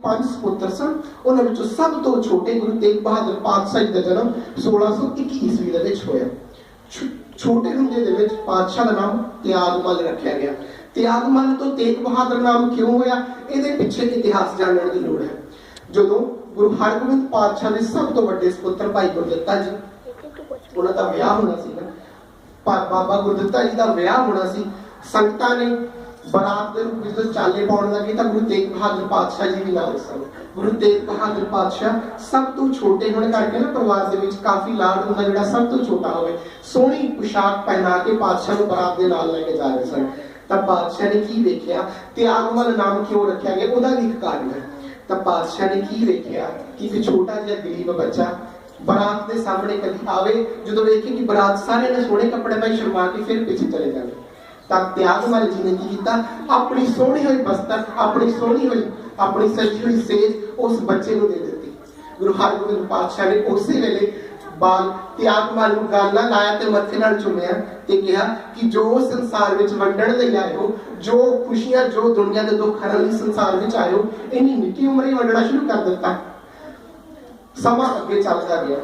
5 सुपुत्र सन। उन्हां विचों सब तो छोटे गुरु तेग बहादुर पातशाह जी का जन्म 1621 ईस्वी दे विच होया। छोटे हुंदे दे विच पातशाह दा नाम त्यागमल रखा गया। त्यागमल तो तेग बहादुर नाम क्यों होया, इहदे पिछे इतिहास जानने की लोड़ है। जदों गुरु हरगोबिंद पातशाह दे सब तो वड्डे सुपुत्र भाई गुरदित्ता जी, उन्हां दा विआह होना सी ना, बाबा गुरदित्ता जी का विआह होना सी। संगतां ने बरात के रूप में चाले पाउण लगे तो गुरु तेग बहादुर पातशाह जी भी नाल सन। गुरु तेग बहादुर पातशाह सब तो छोटे होने करके ना परिवार दे विच काफी लाड हुंदा, जिहड़ा सब तो छोटा होवे सोहनी पोशाक पहना के पातशाह नूं बरात दे नाल लेके जा रहे सन। तब पातशाह ने की वेख्या, त्यागमल नाम क्यों रखा गया, उहदा भी एक कारण है। तब पातशाह ने की वेख्या कि एक छोटा जिहा गरीब बच्चा बरात के सामने कभी आवे, जो वेखे कि बरात सारे ने सोहने कपड़े पाई शर्मा के फिर पीछे चले जाए। तब त्यागमल जी ने की किया, अपनी सोहनी हुई बस्तर, अपनी सोहनी हुई अपनी सजी हुई सेज उस बच्चे को दे दी। गुरु हरगोबिंद पातशाह ने उस वेले बाल त्यागमल नूं गाल लाया ते मत्थे नाल चुमिया ते कहा कि जो संसार विच वंडण लई आए हो, जो खुशियां जो दुनिया दे दुख हरण लई संसार विच आए हो, इन्नी निक्की उम्र ही वंडना शुरू कर दिता। समा अगे चलदा गया।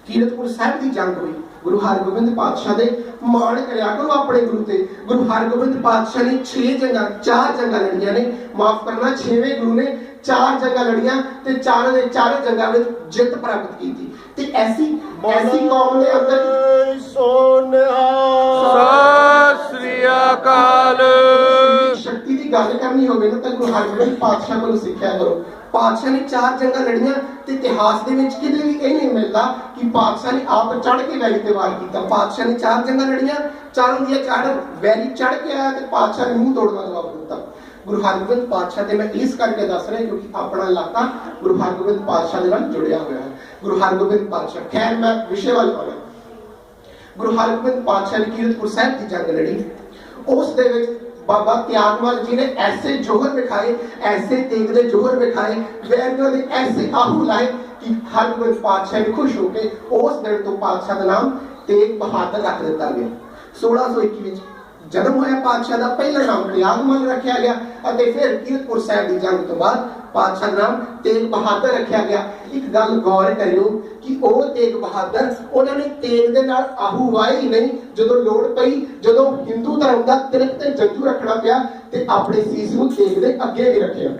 कीरतपुर साहिब की जंग हुई। गुरु हरगोबिंद पातशाह दे मान करया करो अपने गुरु ते। गुरु हरगोबिंद पातशाह ने 4 जंगां लड़ियां ने, माफ करना 6वें गुरु ने 4 जंगां लड़ियां ते चारों दे चारों जंगां विच जित प्राप्त की थी। ते ऐसी कौम दे अंदर सत श्री अकाल शक्ति की गल करनी होवे ना तो गुरु हरगोबिंद पातशाह कोलों सिੱਖਿਆ करो। पातशाह ने 4 जंगां लड़ियां ते इतिहास दे विच किते भी ये नहीं मिलता कि पातशाह ने आप चढ़ के वैरी ते वार कीता। पातशाह ने 4 जंगां लड़ियां, चारों दी चार वैरी चढ़ के आया ते पातशाह ने मुंह तोड़ना जवाब दिता। गुरु हरगोबिंद पातशाह ते मैं इस करके दस रहा क्योंकि अपना इलाका गुरु हरगोबिंद पातशाह दे नाल जुड़िया होया है। गुरु हरगोबिंद पातशाह, खैर मैं विषय वाल आउणा। गुरु हरगोबिंद पातशाह ने कीरतपुर साहिब की जंग लड़ी। उस दे विच बाबा त्यागमल जी ने ऐसे जोहर दिखाए, ऐसे तेगदे जोहर दिखाए, वैरियों ने ऐसे आहू लाए कि हरगोबिंद पातशाह ने खुश होकर उस दिन तो पातशाह का नाम तेग बहादुर रख दिता गया। 1621 जन्म होया पातशाह का, पहला नाम त्यागमल रखा गया और फिर कीरतपुर साहिब की जंग तो बाद पातशाह का नाम तेग बहादुर रखा गया। एक गल गौर करियो कि वो तेग बहादुर उन्होंने तेग दे नाल आहू वाए ही नहीं, जदों लोड़ पई, जदों हिंदू धर्म का तिलक ते जंजू रखना पिया ते अपने सीस नूं तेग दे अगे भी रखिया।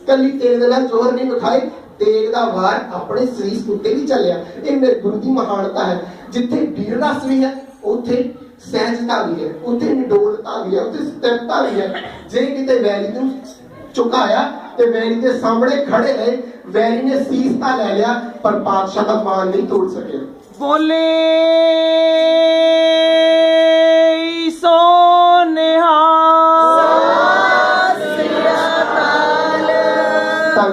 कली तेग दे नाल जोहर नहीं विखाए, तेग दा वार अपने सीस उत्ते भी चलिया। ये मेरे गुरु की महानता है। जिथे वीर रस भी है उत्थे सहजता भी है, उत्थे निडोलता भी है, उत्थे स्थिरता भी है। जे किते वैरी नूं चुकाया ते वैरी के सामने खड़े रहे, वैरी ने सीस ता ले लिया पर पातशाह का मान नहीं तोड़ सके। बोले सो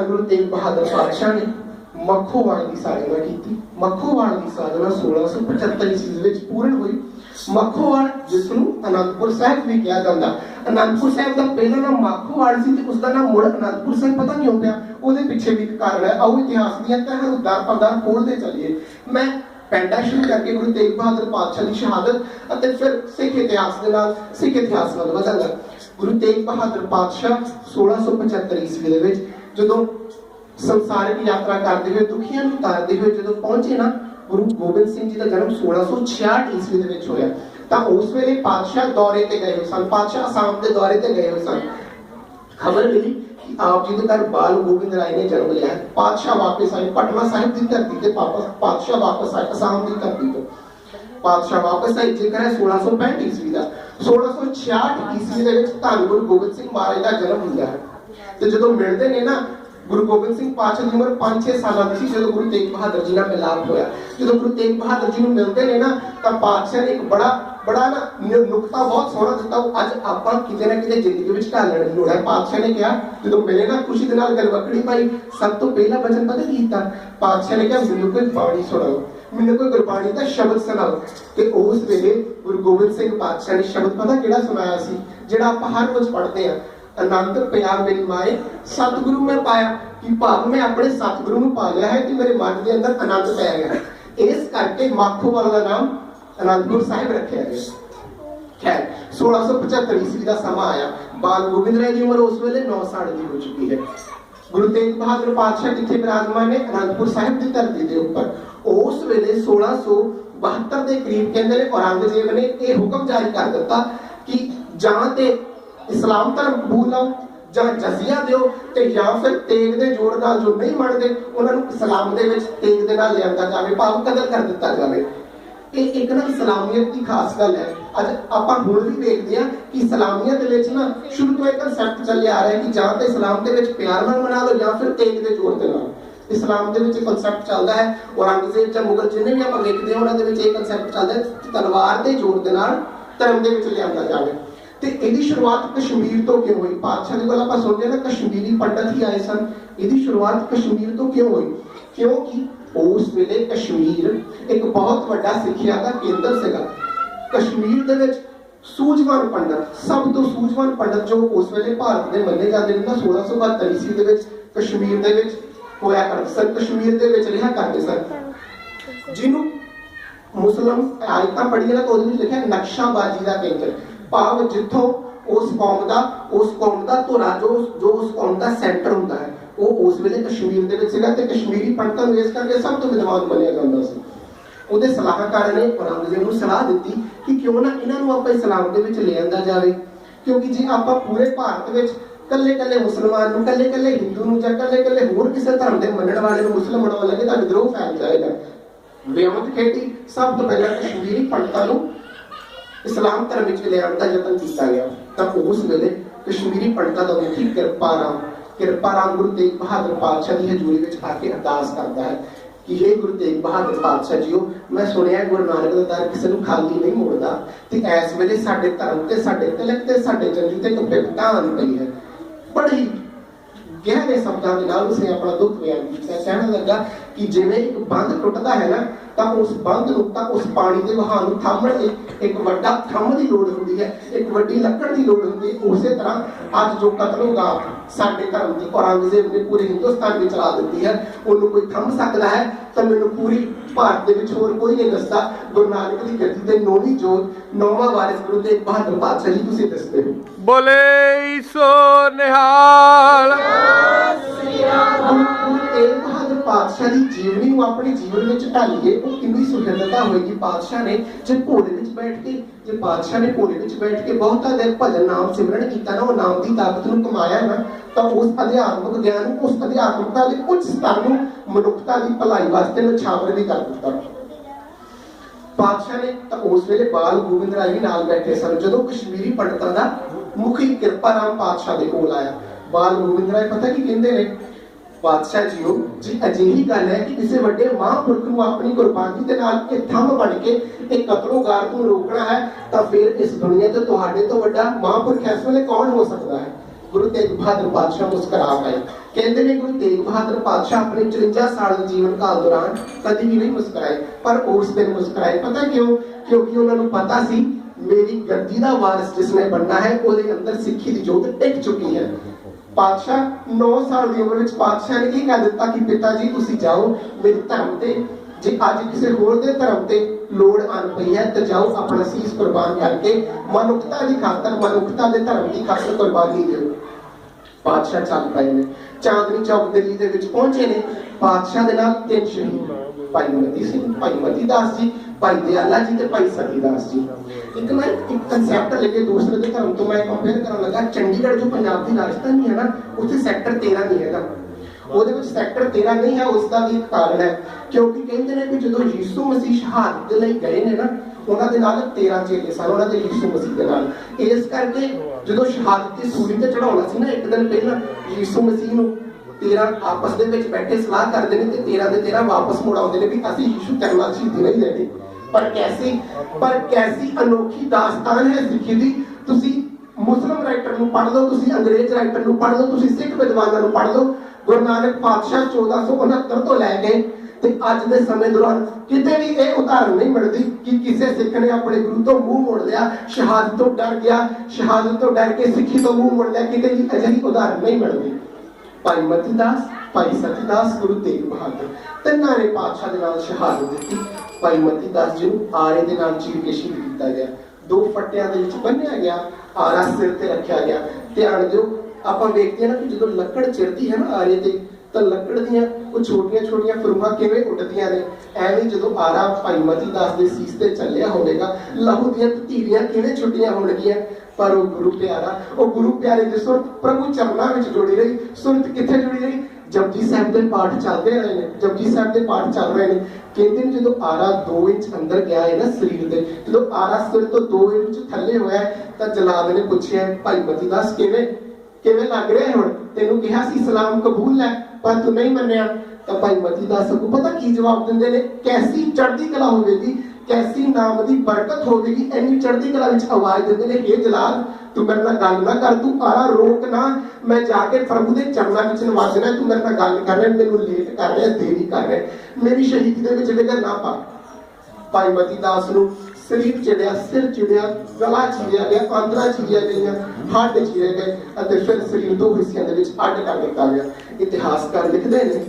गुरु तेग बहादुर पातशाह ने मखोवाल की साधना की। मखोवाल की साधना 1675 ईस्वी में पूर्ण हुई। मखोवाल जिसनों अनंदपुर साहिब भी कहा जाता। अनंदपुर साहिब का पहला नाम मखोवाल सी, उसका नाम मुड़ अनंदपुर साहिब पता नहीं हो गया। उसके पीछे भी कारण है। आओ इतिहास दी तह उदार पदार खोलते चलिए। मैं पेंडा शुरू करके गुरु तेग बहादुर पातशाह की शहादत और फिर सिख इतिहास नाल वधांगा। गुरु तेग बहादुर पातशाह 1675 ईस्वी दे विच जदों संसार की यात्रा करते हुए दुखियां नूं तारते हुए जदों पहुंचे ना, गुरु गोबिंद सिंह जी का जन्म 1666 ईस्वी दे विच होया। तां उस वेले पातशाह दौरे ते गए हुए सन, पातशाह आसाम के दौरे ते गए हुए सन। खबर मिली कि आप जी के घर बाल गोबिंद राय ने जन्म लिया है। पातशाह वापस आए पटना साहिब की धरती ते, पातशाह वापस आए आसाम की धरती तो। पातशाह वापस आए जेकर है 1665 ईस्वी का। 1666 ईस्वी दे विच धन गुरु गोबिंद सिंह महाराज का जन्म हुंदा है। ते जदों मिलदे ने ना, गुरु गोबिंद सिंह पातशाह की उम्र 5-6 साल की थी जो गुरु तेग बहादुर जी का मिलाप होया। जो गुरु तेग बहादुर जी मिलते ने ना, तब पातशाह ने एक बड़ा ना नुकता बहुत सोहना दिता। अज आपां किते ना किते जिंदगी विच ढालण दी लोड़ है। पातशाह ने कहा जो मिले ना खुशी दे नाल गलवकड़ी पाई, सब तो पहला वचन पता की कीता? पातशाह ने कहा मैनूं कोई बाणी सुणाओ, मैनूं कोई गुरबाणी दा शब्द सुणाओ। ते उस वेले गुरु गोबिंद सिंह पातशाह ने शब्द पता किहड़ा सुनाया सी, जिहड़ा आपां हर रोज पढ़ते हैं? आनंद पिया मेरी माए सतगुरु में पाया, कि भाव मैं अपने सतगुरु में पा लिया है कि मेरे मन के अंदर आनंद पै गया। इस करके माखोवाल का नाम आनंदपुर साहिब रखा गया। खैर 1675 ईस्वी का समा आया। बाल गोबिंद राय की उम्र उस वेले 9 साल की हो चुकी है। गुरु तेग बहादुर पातशाह किथे विराजमान ने? अनंदपुर साहिब की धरती के उपर। उस वेले 1672 के करीब कहते हैं औरंगजेब ने यह हुक्म जारी कर दिता कि जां ते इस्लाम धर्म कबूल लो जां जजिया दिओ ते या फिर तेग दे जोड़ नाल जो नहीं मनदे उन्हां नूं इस्लाम दे विच तेग दे नाल लिआंदा जावे, भाव कतल कर दिता जावे। ये एक ना इस्लामियत की खास गल है। अज आपां हुण भी देखदे आ कि इस्लामियत दे विच ना शुरू तो एक कंसेप्ट चले आ रहा है कि जां ते इस्लाम दे विच प्यार नाल मना लो या फिर तेग दे जोड़ दे नाल। इस्लाम दे विच कंसेप्ट चलदा है, औरंगजेब जां मुगल जिन्ने भी आपां वेखदे हां उन्हां दे विच ये कंसेप्ट चलदा है कि तलवार दे जोड़ दे नाल धर्म दे विच लिआंदा जावे। ते इहदी शुरुआत कश्मीर तो क्यों हुई? पातशाह दे कोल आपां सुणदे ना कश्मीरी पंडित ही आए सन। इहदी शुरुआत कश्मीर तो क्यों हुई? क्योंकि उस वेले कश्मीर एक बहुत बड़ा सिक्ख्या का केंद्र सीगा। कश्मीर दे विच सूझवान पंडित, सब तो सूझवान पंडित जो उस वेले भारत दे मन्ने जांदे ने ना 1672 ईस्वी दे विच कश्मीर दे विच होया करदे सन, कश्मीर दे विच रहा करदे सन, जिन्हों मुस्लिम आयतां पढ़ियां ना तो उहदे विच लिखिया नक्शाबाजी दा केंद्र, भाव जिथों उस कौम दा धुरा जो उस कौम दा सेंटर हुंदा है वो उस वेले कश्मीर दे विच सीगा ते कश्मीरी पंडितां नूं इस करके सब तो विद्वान मन्निया जांदा सी। ਉਹਦੇ ਸਲਾਹਕਾਰ ਨੇ ਔਰੰਗਜ਼ੇਬ ਨੂੰ ਸਲਾਹ ਦਿੱਤੀ ਕਿ ਕਿਉਂ ਨਾ ਇਹਨਾਂ ਨੂੰ ਆਪਾਂ ਇਸਲਾਮ ਦੇ ਵਿੱਚ ਲੈ ਆਂਦਾ ਜਾਵੇ, ਕਿਉਂਕਿ ਜੇ ਆਪਾਂ ਪੂਰੇ ਭਾਰਤ ਵਿੱਚ ਕੱਲੇ-ਕੱਲੇ ਮੁਸਲਮਾਨ ਨੂੰ, ਕੱਲੇ-ਕੱਲੇ ਹਿੰਦੂ ਨੂੰ ਜਾਂ ਕੱਲੇ-ਕੱਲੇ ਹੋਰ ਕਿਸੇ ਧਰਮ ਦੇ ਮੰਨਣ ਵਾਲੇ ਨੂੰ ਮੁਸਲਮਾਨ ਬਣਾਉਣ ਲੱਗੇ ਤਾਂ ਵਿਦਰੋਹ ਫੈਲ ਜਾਏਗਾ। ਵਿਆਮਤ ਖੇਡੀ ਸਭ ਤੋਂ ਪਹਿਲਾਂ ਕਸ਼ਮੀਰੀ ਪੰਡਤਾਂ ਨੂੰ ਇਸਲਾਮ ਧਰਮ ਵਿੱਚ ਲਿਆਉਣ ਦਾ ਯਤਨ ਕੀਤਾ ਗਿਆ। ਤਾਂ ਉਸ ਵੇਲੇ ਕਸ਼ਮੀਰੀ ਪੰਡਤਾਂ ਦਾ ਮੁਖੀ ਕਿਰਪਾਰਾਮ ਗੁਰੂ ਤੇਗ ਬਹਾਦਰ ਪਾਤਸ਼ਾਹ ਦੀ ਹਜ਼ੂਰੀ ਵਿੱਚ ਆ ਕੇ ਅਰਦਾਸ ਕਰਦਾ ਹੈ कि हे गुरु तेग बहादुर पातशाह जीओ, मैं सुनिया गुरु नानक दा दर किसी नूं खाली नहीं मोड़दा ते इस वेले साडे धर्म ते साडे तिलक ते साडे जंजी ते एक विपता आन पई है। बड़ी गहरे शब्दां दे नाल उसने अपना दुख बयान कीता, कहण लगा कि जिवें एक बंद टुटदा है ना तां उस बंद नूं तां उस पानी दे वहाव नूं थामण लई एक वड्डा थंम दी लोड़ हुंदी है, एक वड्डी लकड़ दी लोड़ हुंदी है। उसे तरह अज जो कतलोगात साडे धर्म दी औरंगजेब ने पूरे हिंदुस्तान में चला दित्ती है, उन्होंने कोई थम सकता है तो मैनूं पूरी भारत दे विच होर कोई नहीं दसदा। गुरु नानक दी गद्दी ते नौवीं जोत नौवां वारिस गुरु तेग बहादुर पातशाह जी तुसीं दसदे हो। बोले सो निहाल। गुरु तेग बहादुर पातशाह दी जीवनी नूं अपने जीवन विच ढालीए वो कितनी सुखदता होएगी। पातशाह ने जे भोले विच बैठ के जे पातशाह ने भोले विच बैठ के बहुता देर भजन नाम सिमरन कीता ना, वो नाम दी ताकत नूं कमाया ना, तो उस अध्यात्मक ज्ञान उस अध्यात्मकता के उच्च स्तर नूं मनुखता की भलाई वास्ते नछावर भी कर दिता। पातशाह ने तो उस वेले बाल गोबिंद राय भी नाल बैठे सन। जदों कश्मीरी पंडितां दा मुखी किरपाराम पातशाह दे कोल आया, बाल गोबिंद राय पता की कहंदे ने, पातशाह जीओ जी अजिही गल है कि किसी वड्डे महापुरख नूं अपनी कुर्बानी दे नाल इह थंम बन के एक कतलोगार नूं रोकना है तो फिर इस दुनिया ते तुहाडे तो वड्डा महापुरख इस वेले कौन हो सकता है। गुरु तेग बहादुर पातशाह मुस्कुरा गए, कहते ने गुरु तेग बहादुर पातशाह अपने 54 साल के जीवन काल दौरान कभी भी नहीं मुस्कुराए, पर उस दिन मुस्कुराए। पता क्यों? क्योंकि उन्होंने पता सी मेरी गद्दी दा वारिस जिसने बनना है उसके अंदर सिक्खी की जोत टिक चुकी है। पातशाह 9 साल की उम्र में पातशाह ने यह कह दिता कि पिता जी तुसी जाओ मेरे धर्म ते जे अज किसी होर दे धर्म ते लोड़ आन पई है तो जाओ अपना सीस कुर्बान करके मनुखता की खातर मनुखता के धर्म की खातर कुर्बानी दो। पातशाह चल पए ने, चांदनी चौक दिल्ली दे विच पहुंचे ने। पातशाह दे नाल 3 शहीद, भाई मती सिंह, भाई मती दास जी, भाई दयाला जी ते भाई सतीदास जी। एक ना एक कंसेप्ट लेके दूसरे दे धर्म तो मैं कंपेयर करन लगा। चंडीगढ़ जो पंजाब की राजधानी है ना उत्थे सेक्टर 13 नहीं है, ਉਹਦੇ ਵਿੱਚ ਸੈਕਟਰ 13 ਨਹੀਂ ਹੈ। ਉਸ ਦਾ ਵੀ ਇੱਕ ਕਾਰਨ ਹੈ ਕਿਉਂਕਿ ਕਹਿੰਦੇ ਨੇ ਕਿ ਜਦੋਂ ਯਿਸੂ ਮਸੀਹ ਸ਼ਹਾਦਤ ਦੇ ਲਈ ਗਏ ਨੇ ਨਾ ਉਹਨਾਂ ਦੇ ਨਾਲ 13 ਚੇਲੇ ਸਨ, ਉਹਨਾਂ ਦੇ ਯਿਸੂ ਮਸੀਹ ਦੇ ਨਾਲ। ਇਸ ਕਰਕੇ ਜਦੋਂ ਸ਼ਹਾਦਤ ਦੀ ਸੂਲੀ ਤੇ ਚੜਾਉਣਾ ਸੀ ਨਾ ਇੱਕ ਦਿਨ ਪਹਿਲਾਂ ਯਿਸੂ ਮਸੀਹ ਨੂੰ 13 ਆਪਸ ਦੇ ਵਿੱਚ ਬੈਠੇ ਸਲਾਹ ਕਰਦੇ ਨੇ ਤੇ 13 ਦੇ 13 ਵਾਪਸ ਮੁੜ ਆਉਂਦੇ ਨੇ ਵੀ ਅਸੀਂ ਯਿਸੂ ਤੇਰੇ ਨਾਲ ਸ਼ਹੀਦੀ ਨਹੀਂ ਦੇਣੀ। ਪਰ ਕੈਸੀ ਅਨੋਖੀ ਦਾਸਤਾਨ ਹੈ ਸਿੱਖੀ ਦੀ। ਤੁਸੀਂ ਮੁਸਲਮ ਰਾਈਟਰ ਨੂੰ ਪੜ੍ਹ ਲਓ, ਤੁਸੀਂ ਅੰਗਰੇਜ਼ ਰਾਈਟਰ ਨੂੰ ਪੜ੍ਹ ਲਓ, ਤੁਸੀਂ ਸਿੱਖ ਵਿਦਵਾਨਾਂ ਨੂੰ ਪੜ੍ਹ ਲਓ। गुरु नानक पातशाह 1469 तो लैके ते अज दे समय दौरान किते भी ये उदाहरण नहीं मिलती कि किसी सिख ने अपने गुरु तो मुंह मोड़ लिया, शहादत तो डर गया, शहादत तो डर के सिखी तो मुंह मोड़ लिया, किते भी अजिही उदाहरण नहीं मिलती। भाई मती दास, भाई सतीदास, गुरु तेग बहादुर तिन्हां ने पातशाह दे नाल शहादत दी। भाई मती दास जी नूं आरे दे नाल चीर के शहीद किया गया, 2 फट्टियां दे विच बन्निया गया, आरा सिर ते रखिया गया। ध्यान दिओ ਆਪਾਂ ਵੇਖਦੇ ਹਾਂ ਨਾ ਕਿ ਜਦੋਂ ਲੱਕੜ ਚਿਰਦੀ ਹੈ ਨਾ ਆਰੇ ਤੇ, ਤਾਂ ਲੱਕੜ ਦੀਆਂ ਉਹ ਛੋਟੀਆਂ ਛੋਟੀਆਂ ਫਰੂਹਾਂ ਕਿਵੇਂ ਉੱਡਦੀਆਂ ਨੇ, ਐਵੇਂ ਜਦੋਂ ਆਰਾ ਭਾਈ ਮਤੀ ਦਾਸ ਦੇ ਸੀਸ ਤੇ ਚੱਲਿਆ ਹੋਵੇਗਾ, ਲਹੂ ਦੀਆਂ ਧੀਰੀਆਂ ਕਿਵੇਂ ਛੁੱਟੀਆਂ ਹੋਣਗੀਆਂ। ਪਰ ਉਹ ਗੁਰੂ ਪਿਆਰਾ, ਉਹ ਗੁਰੂ ਪਿਆਰੇ ਦੀ ਸੁਰਤ ਪ੍ਰਭੂ ਚਰਨਾਂ ਵਿੱਚ ਜੁੜੀ ਰਹੀ। ਸੁਰਤ ਕਿੱਥੇ ਜੁੜੀ ਰਹੀ? ਜਪਜੀ ਸਾਹਿਬ ਦੇ ਪਾਠ ਚੱਲਦੇ ਰਹੇ ਨੇ, ਜਪਜੀ ਸਾਹਿਬ ਦੇ ਪਾਠ ਚੱਲ ਰਹੇ ਨੇ। ਕਹਿੰਦੇ ਨੇ ਜਦੋਂ ਆਰਾ 2 ਇੰਚ ਅੰਦਰ ਗਿਆ ਹੈ ਨਾ ਸਰੀਰ ਦੇ, ਜਦੋਂ ਆਰਾ ਸਿਰ ਤੋਂ 2 ਇੰਚ ਥੱਲੇ ਹੋਇਆ ਤਾਂ ਜਲਾਦ ਨੇ ਪੁੱਛਿਆ ਭਾਈ ਮਤੀ ਦਾਸ ਕਿਵੇਂ ਲੱਗ ਰਿਹਾ ਹੁਣ, ਤੈਨੂੰ ਕਿਹਾ ਸੀ ਇਸਲਾਮ ਕਬੂਲ ਹੈ ਪਰ ਤੂੰ ਨਹੀਂ ਮੰਨਿਆ। ਤਾਂ ਭਾਈ ਮਤੀ ਦਾਸ ਨੂੰ ਪਤਾ ਕੀ ਜਵਾਬ ਦਿੰਦੇ ਨੇ? ਕੈਸੀ ਚੜ੍ਹਦੀ ਕਲਾ ਹੋਵੇਗੀ, ਕੈਸੀ ਨਾਮ ਦੀ ਬਰਕਤ ਹੋਵੇਗੀ, ਇੰਨੀ ਚੜ੍ਹਦੀ ਕਲਾ ਵਿੱਚ ਆਵਾਜ਼ ਦਿੰਦੇ ਨੇ, ਇਹ ਜਲਾਦ ਤੂੰ ਮੇਰੇ ਨਾਲ ਗੱਲ ਨਾ ਕਰ, ਤੂੰ ਆਰਾ ਰੋਕ ਨਾ, ਮੈਂ ਜਾ ਕੇ ਪ੍ਰਭੂ ਦੇ ਚਰਨਾਂ ਵਿੱਚ ਨਵਾਜ਼ਣਾ, ਤੂੰ ਮੇਰੇ ਨਾਲ ਗੱਲ ਕਰ ਰਿਹਾ, ਮੈਨੂੰ ਲੇਟ ਕਰ ਰਿਹਾ, ਦੇਰੀ ਕਰ ਰਿਹਾ, ਮੇਰੀ ਸ਼ਹੀਦੀ ਦੇ ਵਿੱਚ ਵਿਘਨ ਨਾ ਪਾ। ਭਾਈ ਮਤੀ ਦਾਸ ਨੂੰ ਸਰੀਰ ਚਿੜਿਆ, ਸਿਰ ਚਿੜਿਆ, ਗਲਾ ਚਿੜਿਆ ਗਿਆ, ਆਂਦਰਾਂ ਚਿੜੀਆਂ ਗਈਆਂ, ਹੱਡ ਚਿੜੇ ਗਏ ਅਤੇ ਫਿਰ ਸਰੀਰ 2 ਹਿੱਸਿਆਂ ਦੇ ਵਿੱਚ ਅੱਡ ਕਰ ਦਿੱਤਾ ਗਿਆ। ਇਤਿਹਾਸਕਾਰ ਲਿਖਦੇ ਨੇ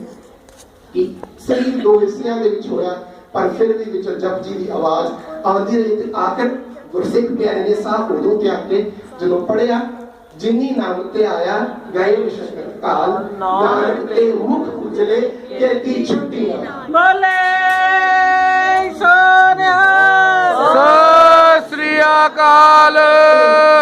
ਕਿ ਸਰੀਰ 2 ਹਿੱਸਿਆਂ ਦੇ ਵਿੱਚ ਹੋਇਆ, ਪਰ ਫਿਰ ਵੀ ਵਿੱਚ ਜਪਜੀ ਦੀ ਆਵਾਜ਼ ਆਉਂਦੀ ਰਹੀ। ਤੇ ਆਖਰ ਗੁਰਸਿੱਖ ਪਿਆਰੇ ਨੇ ਸਾਹ ਉਦੋਂ ਤਿਆਗ ਕੇ ਜਦੋਂ ਪੜਿਆ, ਜਿਨੀ ਨਾਮ ਤੇ ਆਇਆ ਗਏ ਵਿਸ਼ਕਰ ਕਾਲ, ਨਾਨਕ ਤੇ ਮੁਖ ਉਜਲੇ ਕੀਤੀ ਛੁੱਟੀਆਂ। ਬੋਲੇ ਸੋਨਿਆ ਸਤਿ ਸ੍ਰੀ ਅਕਾਲ।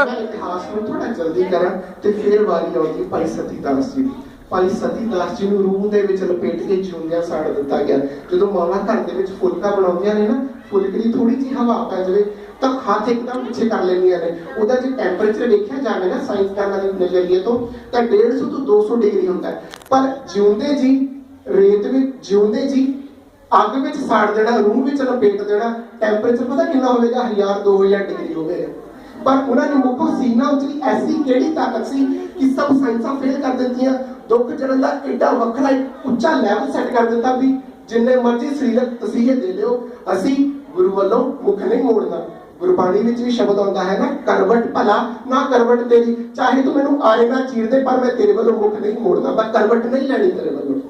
ਮੈਂ ਇਤਿਹਾਸ ਨੂੰ ਥੋੜਾ ਜਲਦੀ ਕਰਾਂ ਤੇ ਫਿਰ ਵਾਰੀ ਆਉਂਦੀ ਭਾਈ ਸਤੀ ਦਾਸ ਜੀ ਦੀ। ਭਾਈ ਸਤੀ ਦਾਸ ਜੀ ਨੂੰ ਰੂਹ ਦੇ ਵਿੱਚ ਲਪੇਟ ਕੇ ਜਿਉਂਦਿਆਂ ਸਾੜ ਦਿੱਤਾ ਗਿਆ। ਜਦੋਂ ਮਾਵਾਂ ਘਰ ਦੇ ਵਿੱਚ ਫੁਲਕਾ ਬਣਾਉਂਦੀਆਂ ਨੇ ਨਾ, ਫੁਲਕੜੀ ਥੋੜੀ ਜਿਹੀ ਹਵਾ ਪੈ ਜਾਵੇ ਤਾਂ ਹੱਥ ਇੱਕਦਮ ਪਿੱਛੇ ਕਰ ਲੈਂਦੀਆਂ ਨੇ। ਉਹਦਾ ਜੇ ਟੈਂਪਰੇਚਰ ਵੇਖਿਆ ਜਾਵੇ ਨਾ ਸਾਇੰਸਦਾਨਾਂ ਦੇ ਨਜ਼ਰੀਏ ਤੋਂ, ਤਾਂ 150 ਤੋਂ 200 ਡਿਗਰੀ ਹੁੰਦਾ ਹੈ। ਪਰ ਜਿਉਂਦੇ ਜੀ ਰੇਤ ਵਿੱਚ, ਜਿਉਂਦੇ ਜੀ ਅੱਗ ਵਿੱਚ ਸਾੜ ਦੇਣਾ, ਰੂਹ ਵਿੱਚ ਲਪੇਟ ਦੇਣਾ, ਟੈਂਪਰੇਚਰ ਪਤਾ ਕਿੰਨਾ ਹੋਵੇਗਾ? 1000-2000 ਡਿਗਰੀ ਹੋਵੇਗਾ। ਪਰ ਉਹਨਾਂ ਨੇ ਮੁੱਖੋਂ ਸੀਨਾ ਉਚਲੀ ਐਸੀ ਕਿਹੜੀ ਤਾਕਤ ਸੀ ਕਿ ਸਭ ਸਾਇੰਸਾਂ ਫੇਲ ਕਰ ਦਿੱਤੀਆਂ। ਦੁੱਖ ਚੜਨ ਦਾ ਐਡਾ ਵੱਖਰਾ ਉੱਚਾ ਲੈਵਲ ਸੈੱਟ ਕਰ ਦਿੱਤਾ ਵੀ ਜਿੰਨੇ ਮਰਜ਼ੀ ਸਰੀਰਕ ਤਸੀਹੇ ਦੇ ਲਿਓ, ਅਸੀਂ ਗੁਰੂ ਵੱਲੋਂ ਮੁਖ ਨਹੀਂ ਮੋੜਨਾ। ਗੁਰਬਾਣੀ ਵਿੱਚ ਵੀ ਸ਼ਬਦ ਆਉਂਦਾ ਹੈ ਨਾ, ਕਰਵਟ ਭਲਾ ਨਾ ਕਰਵਟ ਤੇਰੀ, ਚਾਹੇ ਤੂੰ ਮੈਨੂੰ ਆਰੇ ਨਾ ਚੀਰ ਦੇ ਪਰ ਮੈਂ ਤੇਰੇ ਵੱਲੋਂ ਮੁਖ ਨਹੀਂ ਮੋੜਨਾ, ਮੈਂ ਕਰਵਟ ਨਹੀਂ ਲੈਣੀ ਤੇਰੇ ਵੱਲੋਂ।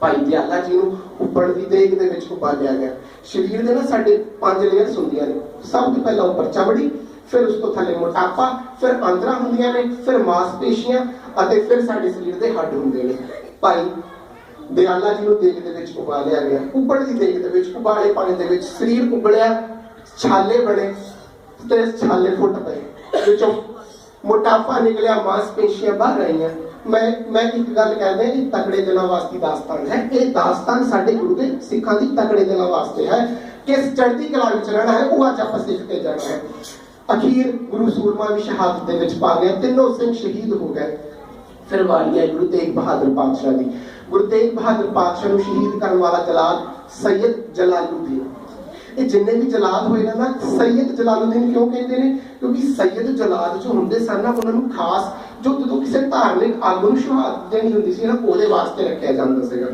ਭਾਈ ਦਿਆਲਾ ਜੀ ਨੂੰ ਉੱਪਰ ਦੀ ਦੇਗ ਦੇ ਵਿੱਚ ਉਬਾਲਿਆ ਗਿਆ। ਸਰੀਰ ਦੇ ਨਾ ਸਾਡੇ 5 ਲੇਅਰਸ ਹੁੰਦੀਆਂ ਨੇ। ਸਭ ਤੋਂ ਪਹਿਲਾਂ ਉੱਪਰ ਚਮੜੀ, ਫਿਰ ਉਸ ਤੋਂ ਥੱਲੇ ਮੋਟਾਪਾ, ਫਿਰ ਆਂਦਰਾਂ ਹੁੰਦੀਆਂ ਨੇ, ਫਿਰ ਮਾਸਪੇਸ਼ੀਆਂ ਅਤੇ ਫਿਰ ਸਾਡੇ ਸਰੀਰ ਦੇ ਹੱਡ ਹੁੰਦੇ ਨੇ। ਭਾਈ ਦਿਆਲਾ ਜੀ ਨੂੰ ਦੇਗ ਦੇ ਵਿੱਚ ਉਬਾਲਿਆ ਗਿਆ। ਉੱਪਰ ਦੀ ਦੇਗ ਦੇ ਵਿੱਚ ਉਬਾਲੇ ਪਾਣੀ ਦੇ ਵਿੱਚ ਸਰੀਰ ਉਬਲਿਆ, ਛਾਲੇ ਬਣੇ ਤੇ ਛਾਲੇ ਫੁੱਟ ਪਏ, ਵਿੱਚੋਂ ਮੋਟਾਪਾ ਨਿਕਲਿਆ, ਮਾਸਪੇਸ਼ੀਆਂ ਬਾਹਰ ਆਈਆਂ। ਮੈਂ ਇੱਕ ਗੱਲ ਕਹਿੰਦਾ, ਇਹ ਤਕੜੇ ਦਿਲਾਂ ਵਾਸਤੇ ਦਾਸਤਾਨ ਹੈ। ਇਹ ਦਾਸਤਾਨ ਸਾਡੇ ਗੁਰੂ ਦੇ ਸਿੱਖਾਂ ਦੀ ਤਕੜੇ ਦਿਲਾਂ ਵਾਸਤੇ ਹੈ। ਕਿਸ ਚੜ੍ਹਦੀ ਕਲਾ ਵਿੱਚ ਰਹਿਣਾ ਹੈ ਉਹ ਅੱਜ ਆਪਾਂ ਸਿੱਖ ਕੇ ਜਾਣਾ ਹੈ। ਅਖੀਰ ਗੁਰੂ ਸੂਰਮਾ ਵੀ ਸ਼ਹਾਦਤ ਦੇ ਵਿੱਚ ਪਾ ਗਿਆ, 3 ਸਿੰਘ ਸ਼ਹੀਦ ਹੋ ਗਏ। ਫਿਰ ਵਾਰੀ ਹੈ ਗੁਰੂ ਤੇਗ ਬਹਾਦਰ ਪਾਤਸ਼ਾਹ ਦੀ। ਗੁਰੂ ਤੇਗ ਬਹਾਦਰ ਪਾਤਸ਼ਾਹ ਨੂੰ ਸ਼ਹੀਦ ਕਰਨ ਵਾਲਾ ਜਲਾਦ ਸੈਯਦ ਜਲਾਲੁਦੀਨ। ਇਹ ਜਿੰਨੇ ਵੀ ਜਲਾਦ ਹੋਏ ਨਾ, ਸੈਯਦ ਜਲਾਲੁਦੀਨ ਕਿਉਂ ਕਹਿੰਦੇ ਨੇ? ਕਿਉਂਕਿ ਸੈਯਦ ਜਲਾਦ ਜੋ ਹੁੰਦੇ ਸਨ ਨਾ, ਉਹਨਾਂ ਨੂੰ ਖਾਸ ਜੋ ਜਦੋਂ ਕਿਸੇ ਧਾਰਮਿਕ ਆਗੂ ਨੂੰ ਸ਼ਹਾਦਤ ਦੇਣੀ ਹੁੰਦੀ ਸੀ ਨਾ, ਉਹਦੇ ਵਾਸਤੇ ਰੱਖਿਆ ਜਾਂਦਾ ਸੀਗਾ।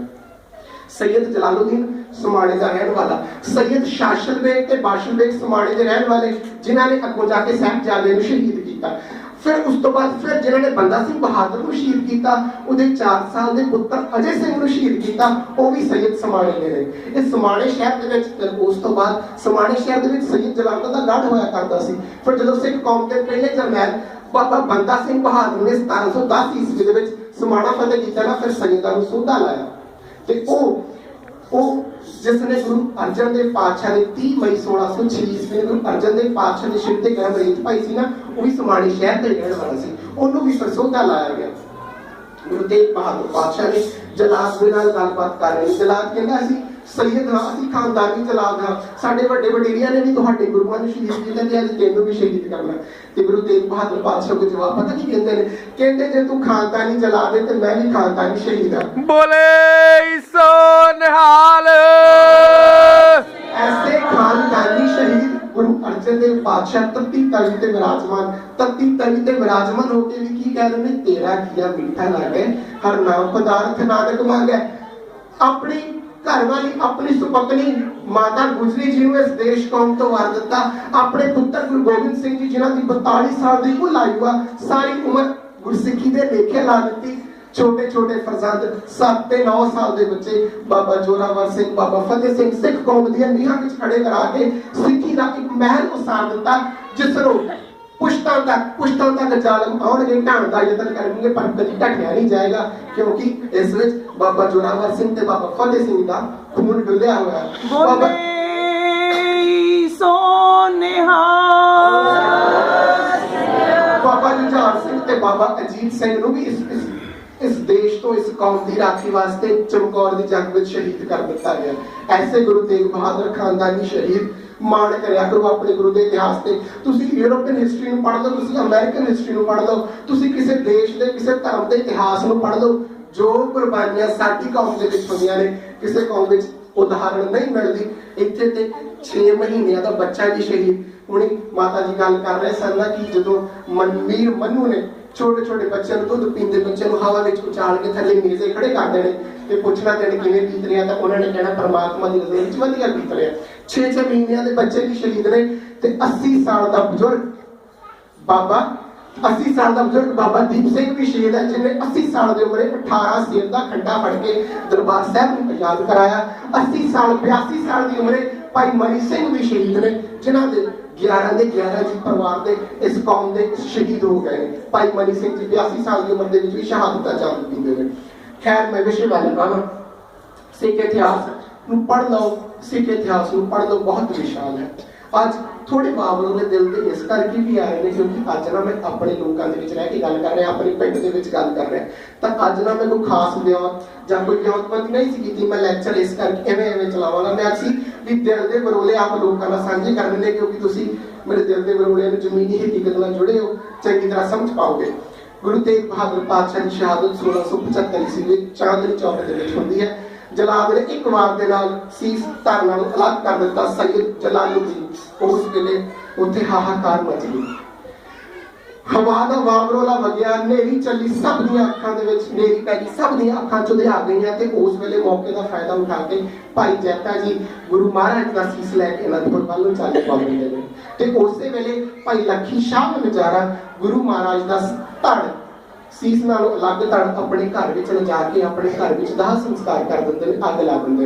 ਸੈਯਦ ਜਲਾਲੁਦੀਨ ਸਮਾਣੇ ਦਾ ਰਹਿਣ ਵਾਲਾ, ਸੈਯਦ ਸ਼ਾਸਲ ਬੇਗ ਤੇ ਬਾਸ਼ਲ ਬੇਗ ਸਮਾਣੇ ਦੇ ਰਹਿਣ ਵਾਲੇ, ਜਿਨ੍ਹਾਂ ਨੇ ਅੱਗੋਂ ਜਾ ਕੇ ਸਾਹਿਬਜ਼ਾਦੇ ਨੂੰ ਸ਼ਹੀਦ ਕੀਤਾ। ਫਿਰ ਉਸ ਤੋਂ ਬਾਅਦ ਫਿਰ ਜਿਨ੍ਹਾਂ ਨੇ ਬੰਦਾ ਸਿੰਘ ਬਹਾਦਰ ਨੂੰ ਸ਼ਹੀਦ ਕੀਤਾ, ਉਹਦੇ 4 ਸਾਲ ਦੇ ਪੁੱਤਰ ਅਜੇ ਸਿੰਘ ਨੂੰ ਸ਼ਹੀਦ ਕੀਤਾ, ਉਹ ਵੀ ਸੈਯਦ ਸਮਾਣੇ ਦੇ ਨੇ। ਇਹ ਸਮਾਣੇ ਸ਼ਹਿਰ ਦੇ ਵਿੱਚ, ਉਸ ਤੋਂ ਬਾਅਦ ਸਮਾਣੇ ਸ਼ਹਿਰ ਦੇ ਵਿੱਚ ਸੈਯਦ ਜਲਾਲੁਦੀਨ ਦਾ ਗੜ੍ਹ ਹੋਇਆ ਕਰਦਾ ਸੀ। ਫਿਰ ਜਦੋਂ ਸਿੱਖ ਕੌਮ ਦੇ ਪਹਿਲੇ ਜਰਨੈਲ ਬਾਬਾ ਬੰਦਾ ਸਿੰਘ ਬਹਾਦਰ ਨੇ 1710 ਈਸਵੀ ਦੇ ਵਿੱਚ ਸਮਾਣਾ ਫਤਿਹ ਕੀਤਾ ਨਾ, ਫਿਰ ਸੈਯਦਾਂ ਨੂੰ ਸੋਧਾ ਲਾਇਆ। ਤੇ ਉਹ ਜਿਸ ਨੇ ਗੁਰੂ ਅਰਜਨ ਦੇਵ ਪਾਤਸ਼ਾਹ ਨੇ 30 ਮਈ 1606 ਈਸਵੀ ਨੂੰ ਗੁਰੂ ਅਰਜਨ ਦੇਵ ਪਾਤਸ਼ਾਹ ਦੇ ਸਿਰ ਤੇ ਗ੍ਰਹਿ ਮਰੀਤ ਭਾਈ ਸੀ ਨਾ, ਉਹ ਵੀ ਸਮਾਣੇ ਸ਼ਹਿਰ ਦਾ ਰਹਿਣ ਵਾਲਾ ਸੀ। ਉਹਨੂੰ ਵੀ ਫਿਰ ਸੋਧਾ ਲਾਇਆ ਗਿਆ। ਗੁਰੂ ਤੇਗ ਬਹਾਦਰ ਪਾਤਸ਼ਾਹ ਨੇ ਜਲਾਦ ਦੇ ਨਾਲ ਗੱਲਬਾਤ ਕਰ ਰਹੀ। ਜਲਾਦ ਕਹਿੰਦਾ ਅਸੀਂ ਸੈਯਦ ਹਾਂ, ਅਸੀਂ ਖਾਨਦਾਨੀ ਜਲਾਦ ਹਾਂ, ਸਾਡੇ ਵੱਡੇ ਵਡੇਰਿਆਂ ਨੇ ਵੀ ਤੁਹਾਡੇ ਗੁਰੂਆਂ ਨੂੰ ਸ਼ਹੀਦ ਕੀਤਾ ਤੇ ਅੱਜ ਤੈਨੂੰ ਵੀ ਸ਼ਹੀਦ ਕਰਨਾ। ਤੇ ਗੁਰੂ ਤੇਗ ਬਹਾਦਰ ਪਾਤਸ਼ਾਹ ਕੋਲ ਜਵਾਬ ਪਤਾ ਕੀ ਕਹਿੰਦੇ ਨੇ? ਕਹਿੰਦੇ ਜੇ ਤੂੰ ਖਾਨਦਾਨੀ ਜਲਾਦ ਹੈ ਤੇ ਮੈਂ ਵੀ ਖਾਨਦਾਨੀ ਸ਼ਹੀਦ ਹਾਂ। ਬੋਲੇ ਸੋ ਨਿਹਾਲ। ਐਸੇ ਖਾਨਦਾਨੀ ਸ਼ਹੀਦ ਗੁਰੂ ਅਰਜਨ ਦੇਵ ਪਾਤਸ਼ਾਹ ਤਤੀ ਤਲੀ ਤੇ ਵਿਰਾਜਮਾਨ, ਤਤੀ ਤਲੀ ਤੇ ਵਿਰਾਜਮਾਨ ਹੋ ਕੇ ਵੀ ਕੀ ਕਹਿ ਰਹੇ ਨੇ? ਤੇਰਾ ਕੀਆ ਮਿੱਠਾ ਲਾਗੇ, ਹਰ ਨਾਮ ਪਦਾਰਥ ਨਾਨਕ ਮੰਗੈ। ਆਪਣੀ ਘਰ ਵਾਲੀ, ਆਪਣੀ ਸੁਪਤਨੀ ਮਾਤਾ ਗੁਜਰੀ ਜੀ ਨੂੰ ਇਸ ਦੇਸ਼ ਕੌਮ ਤੋਂ ਵਾਰ ਦਿੱਤਾ। ਆਪਣੇ ਪੁੱਤਰ ਗੁਰੂ ਗੋਬਿੰਦ ਸਿੰਘ ਜੀ, ਜਿਨ੍ਹਾਂ ਦੀ 42 ਸਾਲ ਦੀ ਕੁੱਲ ਆਯੂ ਆ, ਸਾਰੀ ਉਮਰ ਗੁਰਸਿੱਖੀ ਦੇ ਲੇਖੇ ਲਾ ਦਿੱਤੀ। ਛੋਟੇ ਛੋਟੇ ਫਰਜ਼ੰਦ 7 ਤੇ 9 ਸਾਲ ਦੇ ਬੱਚੇ ਬਾਬਾ ਜੋਰਾਵਰ ਸਿੰਘ, ਬਾਬਾ ਫਤਿਹ ਸਿੰਘ ਸਿੱਖ ਕੌਮ ਦੀਆਂ ਨੀਹਾਂ ਵਿੱਚ ਖੜੇ ਕਰਾ ਕੇ ਸਿੱਖੀ ਦਾ ਇੱਕ ਮਹਿਲ ਉਸਾਰ ਦਿੱਤਾ, ਜਿਸ ਨੂੰ ਪੁਸ਼ਤ पुश्तां तक जालम आउणगे, ढाण दा यतन करनगे, पर कदी ढकिया नहीं जाएगा, क्योंकि इस विच बाबा जोरावर सिंह ते बाबा फतेह सिंह दा खून डुलिया होया है। बाबा बाबा जुझार सिंह ते बाबा अजीत सिंह नूं भी इस देश तो इस कौम की राखी वास्ते चमकौर की जंग में शहीद कर दिता गया। ऐसे गुरु तेग बहादुर खानदानी शहीद माण करया करो अपने गुरु के इतिहास से। तुसी यूरोपियन हिस्टरी में पढ़ लो, तुसी अमेरिकन हिस्टरी में पढ़ लो, तुसी किसी देश के किसी धर्म के इतिहास में पढ़ लो, जो कुर्बानियां साडी कौम दे विच होईयां ने किसी कौम विच उदाहरण नहीं मिलती। इत्थे ते 6 महीने का बच्चा भी शहीद। हुणे माता जी गल कर रहे सन कि जदों मनवीर मनु ने छोटे छोटे बच्चों दुध पींदे बच्चों हवा में उछाल के थले मेजे खड़े कर देने ते पुछना दिन किवें बीत रहा, तो उन्होंने कहना परमात्मा की रज़ा विच वधिया बीत रहा। 6 महीनों के बच्चे भी शहीद ने ते 80 साल का बुजुर्ग बाबा 80 साल का बुजुर्ग बाबा दीप सिंह भी शहीद है, जिन्हें 80 साल की उम्र 18 सेर का खंडा फड़ के दरबार साहब में आजाद कराया। 82 साल की उम्र भाई मनी सिंह भी शहीद ने, जिन्होंने 11 के 11 जी परिवार के इस कौम के शहीद हो गए। भाई मनी सिंह जी 82 साल की उम्र भी शहादत का जाम पीते हैं। खैर मैं विषय वाले कहना सिख इतिहास पढ़ लो, सिख इतिहास पढ़ लो, बहुत विशाल है। आज थोड़े मामलों में दिल के इस करके भी आ रहे हैं क्योंकि अज ना मैं अपने लोगों के रह के गल कर रहा, अपने पिंड के गल कर रहा, तो अज ना मैं कोई खास ब्याह या कोई ब्याहपति नहीं की मैं लैक्चर इस करके एवें चलावांगा। मैं असी भी दिल के बरोले आप लोगों का साझे कर देने, क्योंकि तुसी मेरे दिल के बरोले जमीनी हकीकत नाल जुड़े हो, चंगी तरह समझ पाओगे। गुरु तेग बहादुर पातशाह की शहादत 1675 ईस्वी में चांदनी चौक के विच होंदी है। जलाद ने एक वार के नाल सीस धर नाल अलग कर दिता सैयद जलालुद्दीन। उस वेले उत्थे हाहाकार मच गई, हवा का वावरोला वगिया, नेरी चली, सब दी अखां दे विच नेरी पै गई, सब दी अखां चुधिया गईयां ते उस वेले मौके का फायदा उठा के भाई जैता जी गुरु महाराज का सीस लैके अनंदपुर वाल नूं चल पाउंदे ने ते उसे वेले भाई लखी शाह नजारा गुरु महाराज का धड़ सीस नालों अलग धड़ अपने घर में ले जाके अपने घर में दाह संस्कार कर देंगे, अग ला देंगे।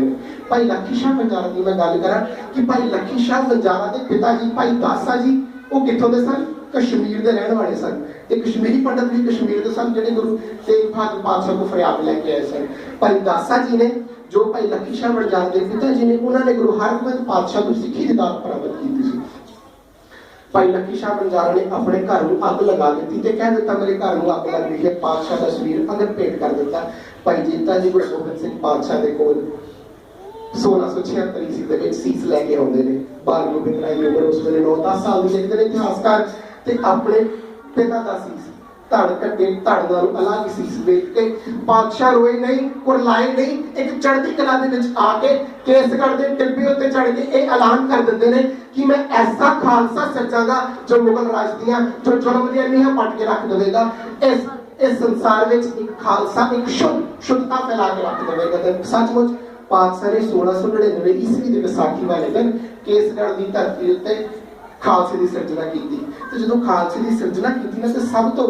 भाई लखी शाह बंजारा की मैं गल करा कि भाई लखी शाह बंजारा के पिता जी भाई दासा जी वो कितों के सन, कश्मीर के रहने वाले सन। ते कश्मीरी पंडित भी कश्मीर के सन, जिहड़े गुरु तेग बहादुर पातशाह को फरियाद लैके आए सन। भाई दासा जी ने जो भाई लखी शाह बंजारा के पिता जी ने उन्होंने गुरु हरगोबिंद पातशाह को सिੱਖੀ की दात प्राप्त की थी। भाई लखी शाह बंजारा ने अपने घर में अग लगा दी ते कह दिता मेरे घर में अग लग गई है, पातशाह का शरीर अगर भेंट कर दिता। भाई जीता जी गुरु गोबिंद सिंह पातशाह के कोल 1676 ईस्वी के सीस लैके आते हैं। बाल गोबिंद राय की उम्र उस वेले 9-10 साल की लिखते हैं इतिहासकार, ते अपने पिता का सीस धड़ कटे धड़ नाल अलग सीस वेच के पातशाह रोए नहीं, कुरलाए नहीं, एक चढ़ती कला दे विच आके केसगढ़ के टिब्बे उत्ते चढ़ के ये ऐलान कर देते हैं कि मैं ऐसा खालसा सजागा जो मुगल राज दियां जो जुल्म दियां नीहां पट के रख देगा। इस संसार में एक खालसा एक शुद्धता फैला के रख देगा। सचमुच पातशाह ने 1699 ईस्वी के विसाखी वाले दिन केसगढ़ की धरती उत्ते खालसे की सिरजना की। तो जो खालसे की सिरजना की ना, तो सब तो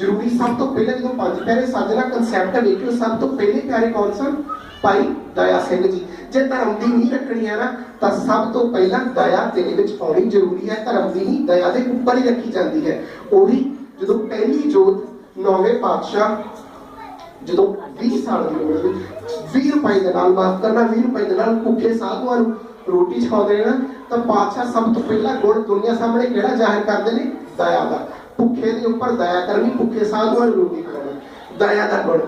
जरूरी सब तो पहले जो 5 प्यारे साजना कंसैप्ट देखियो, सब तो पहले प्यारे कौन सन? भाई दया सिंह जी। जे धर्म की नींह रखनी है ना, तो सब तो पहला दया तेरे विच आउणी जरूरी है। धर्म की नींह दया के उपर ही रखी जाती है। वही जो पहली जोत 9वें पातशाह जो 20 साल की उम्र में 20 रुपए के नाल माफ करना 20 रुपए के नाल भुखे साधुआं नूं रोटी छकाउंदे ने ना, तो पातशाह सब तो पहला गुण दुनिया सामने किहड़ा जाहिर करते हैं? दया का। भुखे के उपर दया करनी, भुखे साधुआं नूं रोटी खवाउणा, दया का गुण।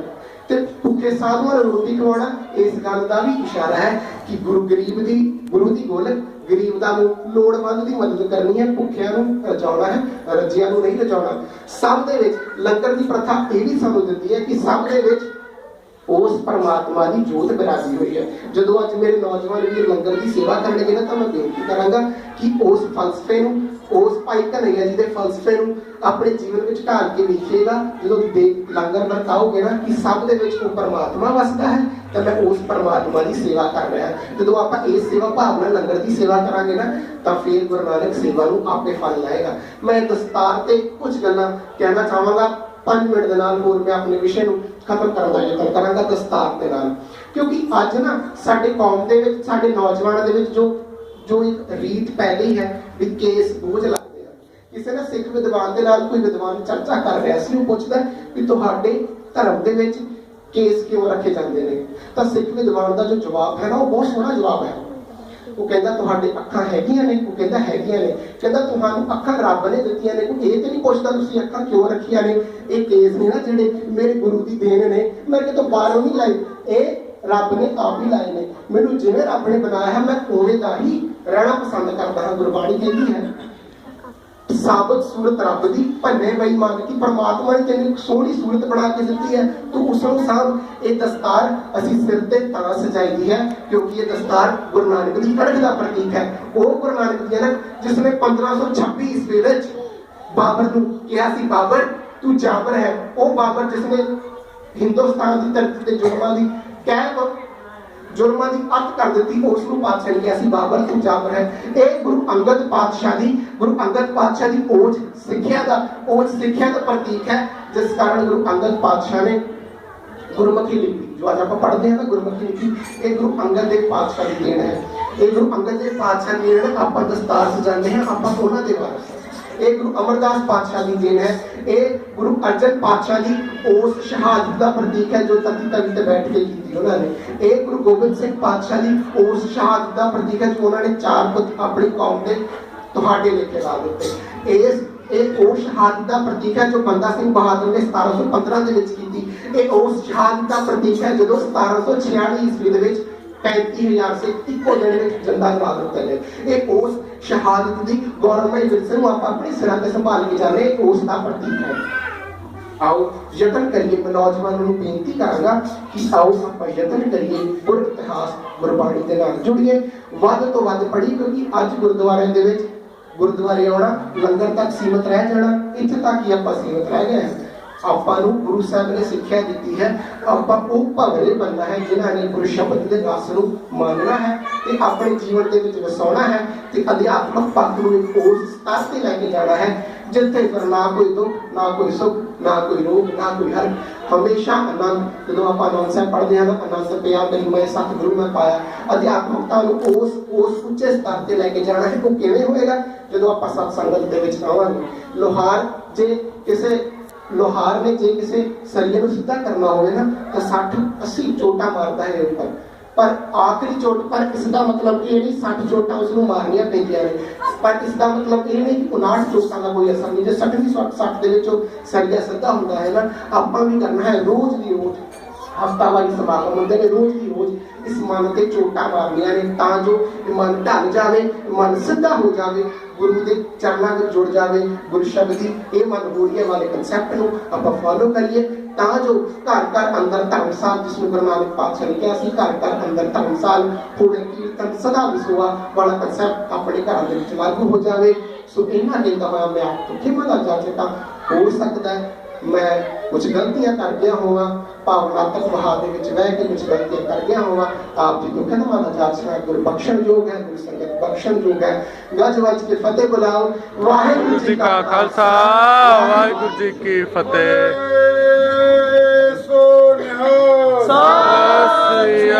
ते भुखे साधुआं नूं रोटी खवाउणा इस गल का भी इशारा है कि गुरु दी गोल गरीब दा लोड़वंद की मदद करनी है, भुखियां नूं रजाउणा है, रजियां नूं नहीं रजाउणा। सब दे विच लंगर की प्रथा ये भी सानूं दिंदी है कि सब दे विच उस परमात्मा की जोत बिराजी हुई है। जो अज मेरे नौजवान वीर लंगर की सेवा करने ना, तो मैं बेनती करांगा कि उस फलसफे नूं, उस भाई कन्हैया जी के फलसफे नूं अपने जीवन में ढाल के वेखेगा। जो लंगर वरताओगे ना कि सब दे विच वो परमात्मा वसदा है, तो मैं उस परमात्मा की सेवा कर रहा है। जो आप इस सेवा भावना लंगर की सेवा करांगे ना, तो फिर गुरु नानक सेवा नूं आपे फल लाएगा। मैं दस्तार ते कुछ गल्लां कहना चाहांगा, 5 मिनट के नाल होर मैं अपने विषय नूं खत्म करने का यतन करांगा दस्तार के नाल। क्योंकि अज ना साडे कौम दे विच साडे नौजवानों दे विच जो एक रीत पै गई है भी केस बोझ लगते हैं। ਕਿਸੇ ਨੇ ਸਿੱਖ ਵਿਦਵਾਨ ਦੇ ਨਾਲ ਕੋਈ ਵਿਦਵਾਨ ਚਰਚਾ ਕਰ ਰਿਹਾ ਸੀ, ਉਹ ਪੁੱਛਦਾ ਵੀ ਤੁਹਾਡੇ ਧਰਮ ਦੇ ਵਿੱਚ ਕੇਸ ਕਿਉਂ ਰੱਖੇ ਜਾਂਦੇ ਨੇ? ਤਾਂ ਸਿੱਖ ਵਿਦਵਾਨ ਦਾ ਜੋ ਜਵਾਬ ਹੈ ਨਾ, ਉਹ ਬਹੁਤ ਸੋਹਣਾ ਜਵਾਬ ਹੈ। ਉਹ ਕਹਿੰਦਾ ਤੁਹਾਡੇ ਅੱਖਾਂ ਹੈਗੀਆਂ ਨੇ? ਉਹ ਕਹਿੰਦਾ ਹੈਗੀਆਂ ਨੇ। ਕਹਿੰਦਾ ਤੁਹਾਨੂੰ ਅੱਖਾਂ ਰੱਬ ਨੇ ਦਿੱਤੀਆਂ ਨੇ, ਕੋਈ ਇਹ ਤੇ ਨਹੀਂ ਪੁੱਛਦਾ ਤੁਸੀਂ ਅੱਖਾਂ ਕਿਉਂ ਰੱਖੀਆਂ ਨੇ? ਇਹ ਕੇਸ ਨੇ ਨਾ ਜਿਹੜੇ ਮੇਰੇ ਗੁਰੂ ਦੀ ਦੇਣ ਨੇ, ਮੈਂ ਕਿਤੋਂ ਬਾਹਰੋਂ ਨਹੀਂ ਲਾਏ, ਇਹ ਰੱਬ ਨੇ ਆਪ ਹੀ ਲਾਏ ਨੇ। ਮੈਨੂੰ ਜਿਵੇਂ ਰੱਬ ਨੇ ਬਣਾਇਆ ਹੈ ਮੈਂ ਉਵੇਂ ਦਾ ਹੀ ਰਹਿਣਾ ਪਸੰਦ ਕਰਦਾ ਹਾਂ। ਗੁਰਬਾਣੀ ਕਹਿੰਦੀ ਹੈ ਸਾਬਤ ਸੂਰਤ ਰੱਬ ਦੀ ਭੰਨੇ ਬੇਈਮਾਨ ਕੀ, ਪਰਮਾਤਮਾ ਨੇ ਤੈਨੂੰ ਸੋਹਣੀ ਸੂਰਤ ਬਣਾ ਕੇ ਦਿੱਤੀ ਹੈ, ਤੂੰ ਉਸ ਨੂੰ ਸਾਂਭ। ਇਹ ਦਸਤਾਰ ਅਸੀਂ ਸਿਰ ਤੇ ਤਾਂ ਸਜਾਈ ਹੈ ਕਿਉਂਕਿ ਇਹ ਦਸਤਾਰ ਗੁਰੂ ਨਾਨਕ ਦੀ ਅੜਗ ਦਾ ਪ੍ਰਤੀਕ ਹੈ। ਉਹ ਗੁਰੂ ਨਾਨਕ ਦੀ ਹੈ ਜਿਸ ਨੇ 1526 ਈਸਵੀ ਵਿੱਚ ਬਾਬਰ ਨੂੰ ਕਿਹਾ ਸੀ ਬਾਬਰ ਤੂੰ ਜਾਬਰ ਹੈ। ਉਹ ਬਾਬਰ ਜਿਸ ਨੇ ਹਿੰਦੁਸਤਾਨ ਦੀ ਧਰਤੀ ਤੇ ਜ਼ੁਲਮਾਂ ਦੀ ਅੱਤ ਕਰ ਦਿੱਤੀ, ਉਸ ਨੂੰ ਪਾਤਸ਼ਾਹ ਨੇ ਕਿਹਾ ਸੀ ਬਾਬਰ ਤੂੰ ਜਾਬਰ ਹੈ। ਇਹ ਗੁਰੂ ਅੰਗਦ ਪਾਤਸ਼ਾਹ ਦੀ ਔਜ ਸਿੱਖਿਆ ਦਾ ਪ੍ਰਤੀਕ ਹੈ, ਜਿਸ ਕਾਰਨ ਗੁਰੂ ਅੰਗਦ ਪਾਤਸ਼ਾਹ ਨੇ ਗੁਰਮੁਖੀ ਲਿਪੀ ਜੋ ਅੱਜ ਆਪਾਂ ਪੜ੍ਹਦੇ ਹਾਂ ਨਾ, ਗੁਰਮੁਖੀ ਲਿਪੀ, ਇਹ ਗੁਰੂ ਅੰਗਦ ਦੇਵ ਪਾਤਸ਼ਾਹ ਦੀ ਦੇਣ ਹੈ। ਇਹ ਗੁਰੂ ਅੰਗਦ ਦੇਵ ਪਾਤਸ਼ਾਹ ਦੀ ਦੇਣ ਆਪਾਂ ਦਸਤਾਰ ਸਜਾਉਂਦੇ ਹਾਂ, ਆਪਾਂ ਉਹਨਾਂ ਦੇ ਵਾਰਸ ਹਾਂ। ਇਹ ਗੁਰੂ ਅਮਰਦਾਸ ਪਾਤਸ਼ਾਹ ਦੀ ਦੇਣ ਹੈ। ਇਹ ਗੁਰੂ ਅਰਜਨ ਪਾਤਸ਼ਾਹ ਦੀ ਉਸ ਸ਼ਹਾਦਤ ਦਾ ਪ੍ਰਤੀਕ ਹੈ ਜੋ ਤਖਤੀ ਤੇ ਬੈਠ ਕੇ ਕੀਤੀ ਉਹਨਾਂ ਨੇ। ਇਹ ਗੁਰੂ ਗੋਬਿੰਦ ਸਿੰਘ ਪਾਤਸ਼ਾਹ ਦੀ ਉਸ ਸ਼ਹਾਦਤ ਦਾ ਪ੍ਰਤੀਕ ਹੈ ਜੋ ਉਹਨਾਂ ਨੇ 4 ਪੁੱਤ ਆਪਣੀ ਕੌਮ ਦੇ ਤੁਹਾਡੇ ਲੇਖੇ ਲਾ ਦਿੱਤੇ। ਇਹ ਉਸ ਸ਼ਹਾਦਤ ਦਾ ਪ੍ਰਤੀਕ ਹੈ ਜੋ ਬੰਦਾ ਸਿੰਘ ਬਹਾਦਰ ਨੇ 1715 ਦੇ ਵਿੱਚ ਕੀਤੀ। ਇਹ ਉਸ ਸ਼ਹਾਦਤ ਦਾ ਪ੍ਰਤੀਕ ਹੈ ਜਦੋਂ 1746 ਈਸਵੀ ਦੇ ਵਿੱਚ 35,000 ਸਿੱਖ ਇੱਕੋ ਦਿਨ ਵਿੱਚ ਜਿੰਦਾ ਜਲਾ ਦਿੱਤੇ ਨੇ। ਇਹ ਉਸ ਸ਼ਹਾਦਤ ਦੀ ਗੌਰਵਮਈ ਵਿਰਸੇ ਨੂੰ ਆਪਾਂ ਆਪਣੇ ਸਿਰਾਂ ਤੇ ਸੰਭਾਲ ਕੇ ਚੱਲ ਰਹੇ, ਉਸ ਦਾ ਪ੍ਰਤੀਕ ਹੈ। ਆਓ ਯਤਨ ਕਰੀਏ, ਮੈਂ ਨੌਜਵਾਨਾਂ ਨੂੰ ਬੇਨਤੀ ਕਰਾਂਗਾ ਕਿ ਆਓ ਆਪਾਂ ਯਤਨ ਕਰੀਏ, ਗੁਰ ਇਤਿਹਾਸ ਗੁਰਬਾਣੀ ਦੇ ਨਾਲ ਜੁੜੀਏ, ਵੱਧ ਤੋਂ ਵੱਧ ਪੜ੍ਹੀਏ, ਕਿਉਂਕਿ ਅੱਜ ਗੁਰਦੁਆਰਿਆਂ ਦੇ ਵਿੱਚ ਗੁਰਦੁਆਰੇ ਆਉਣਾ ਲੰਗਰ ਤੱਕ ਸੀਮਤ ਰਹਿ ਜਾਣਾ, ਇੱਥੇ ਤੱਕ ਹੀ ਆਪਾਂ ਸੀਮਤ ਰਹਿ ਗਏ ਹਾਂ। ਆਪਾਂ ਨੂੰ ਗੁਰੂ ਸਾਹਿਬ ਨੇ ਸਿੱਖਿਆ ਦਿੱਤੀ ਹੈ, ਆਪਾਂ ਉਹ ਭਗਲੇ ਬਣਨਾ ਹੈ ਜਿਨ੍ਹਾਂ ਨੇ ਗੁਰੂ ਸ਼ਬਦ ਦੇ ਰਸ ਨੂੰ ਮੰਨਣਾ ਹੈ ਤੇ ਆਪਣੇ ਜੀਵਨ ਦੇ ਵਿੱਚ ਵਸਾਉਣਾ ਹੈ ਤੇ ਅਧਿਆਤਮਕ ਪੱਖ ਨੂੰ ਉਸ ਸਤਰ ਤੇ ਲੈ ਕੇ ਜਾਣਾ ਹੈ ਜਿੱਥੇ ਫਿਰ ਨਾ ਕੋਈ ਦੁੱਖ, ਨਾ ਕੋਈ ਸੁੱਖ, ਨਾ ਕੋਈ ਰੋਗ, ਨਾ ਕੋਈ ਹਰ, ਹਮੇਸ਼ਾ ਆਨੰਦ। ਜਦੋਂ ਆਪਾਂ ਆਨੰਦ ਸਾਹਿਬ ਪੜ੍ਹਦੇ ਹਾਂ ਤਾਂ ਆਨੰਦ ਪਿਆ ਮੇਰੀ ਮੈਂ ਸਤਿਗੁਰੂ ਮੈਂ ਪਾਇਆ। ਅਧਿਆਤਮਕਤਾ ਨੂੰ ਉਸ ਉੱਚੇ ਸਤਰ ਤੇ ਲੈ ਕੇ ਜਾਣਾ ਹੈ। ਉਹ ਕਿਵੇਂ ਹੋਏਗਾ? ਜਦੋਂ ਆਪਾਂ ਸਤ ਸੰਗਤ ਦੇ ਵਿੱਚ ਆਵਾਂਗੇ। ਲੋਹਾਰ ਨੇ ਜੇ ਕਿਸੇ ਸਰੀਏ ਨੂੰ ਸਿੱਧਾ ਕਰਨਾ ਹੋਵੇ ਨਾ ਤਾਂ 60-80 ਚੋਟਾਂ ਮਾਰਦਾ ਹੈ ਉੱਪਰ, ਪਰ ਆਖਰੀ ਚੋਟ, ਪਰ ਇਸ ਦਾ ਮਤਲਬ ਇਹ ਨਹੀਂ 60 ਚੋਟਾਂ ਉਸ ਨੂੰ ਮਾਰਨੀਆਂ ਪੈਂਦੀਆਂ ਨੇ, ਪਰ ਇਸ ਦਾ ਮਤਲਬ ਇਹ ਨਹੀਂ ਕਿ 59 ਚੋਟਾਂ ਦਾ ਕੋਈ ਅਸਰ ਨਹੀਂ। ਜੇ 60 ਦੇ ਵਿੱਚੋਂ ਸਰੀਆ ਸਿੱਧਾ ਹੁੰਦਾ ਹੈ ਨਾ, ਆਪਾਂ ਵੀ ਕਰਨਾ ਹੈ ਰੋਜ਼ ਦੀ ਰੋਜ਼, ਹਫ਼ਤਾਵਾਰੀ ਸਮਾਗਮ ਹੁੰਦੇ ਨੇ, ਰੋਜ਼ ਦੀ ਰੋਜ਼ ਇਸ ਮਨ ਤੇ ਚੋਟਾਂ ਮਾਰਨੀਆਂ ਨੇ ਤਾਂ ਜੋ ਮਨ ਢਲ ਜਾਵੇ, ਮਨ ਸਿੱਧਾ ਹੋ ਜਾਵੇ, ਗੁਰੂ ਦੇ ਚਰਨਾਂ ਵਿੱਚ ਜੁੜ ਜਾਵੇ। ਗੁਰੂ ਸ਼ਬਦ ਦੀ ਇਹ ਮਨਹੂਰੀਏ ਵਾਲੇ ਕਨਸੈਪਟ ਨੂੰ ਆਪਾਂ ਫੋਲੋ ਕਰੀਏ ਤਾਂ ਜੋ ਘਰ ਘਰ ਅੰਦਰ ਧਰਮਸਾਲ, ਜਿਸ ਨੂੰ ਗੁਰੂ ਨਾਨਕ ਪਾਤਸ਼ਾਹ ਨੇ ਕਿਹਾ ਸੀ ਘਰ ਘਰ ਅੰਦਰ ਧਰਮਸਾਲ, ਹੋਵੇ ਕੀਰਤਨ ਸਦਾ ਵਿਸੋਆ ਵਾਲਾ ਕਨਸੈਪਟ ਆਪਣੇ ਘਰਾਂ ਦੇ ਵਿੱਚ ਲਾਗੂ ਹੋ ਜਾਵੇ। ਸੋ ਇਹਨਾਂ ਕਹਿੰਦਾ ਹੋਇਆ ਮੈਂ ਆਪ ਤੋਂ ਖਿਮਾ ਦਾ ਜਾਚਕਾ ਹੋ ਸਕਦਾ ਹੈ ਮੈਂ ਕੁਝ ਗਲਤੀਆਂ ਕਰ ਗਿਆ ਹੋਵਾਂ, ਭਾਵਨਾਤਮਕ ਵਹਾਅ ਦੇ ਵਿੱਚ ਬਹਿ ਕੇ ਕੁਝ ਗਲਤੀਆਂ ਕਰ ਗਿਆ ਹੋਵਾਂ, ਆਪ ਜੀ ਨੂੰ ਖਿਮਾ ਦਾ ਜਾਚਕਾ ਗੁਰੂ ਬਖਸ਼ਣਯੋਗ ਹੈ, ਗੁਰੂ ਸੰਗਤ ਬਖਸ਼ਣਯੋਗ ਹੈ। ਗੱਜ ਵੱਜ ਕੇ ਫਤਿਹ ਬੁਲਾਓ। ਵਾਹਿਗੁਰੂ ਜੀ ਕਾ ਖਾਲਸਾ, ਵਾਹਿਗੁਰੂ ਜੀ ਕੀ ਫਤਿਹ। ਸੋਨਿਹਾ ਸਤਿ ਸ੍ਰੀ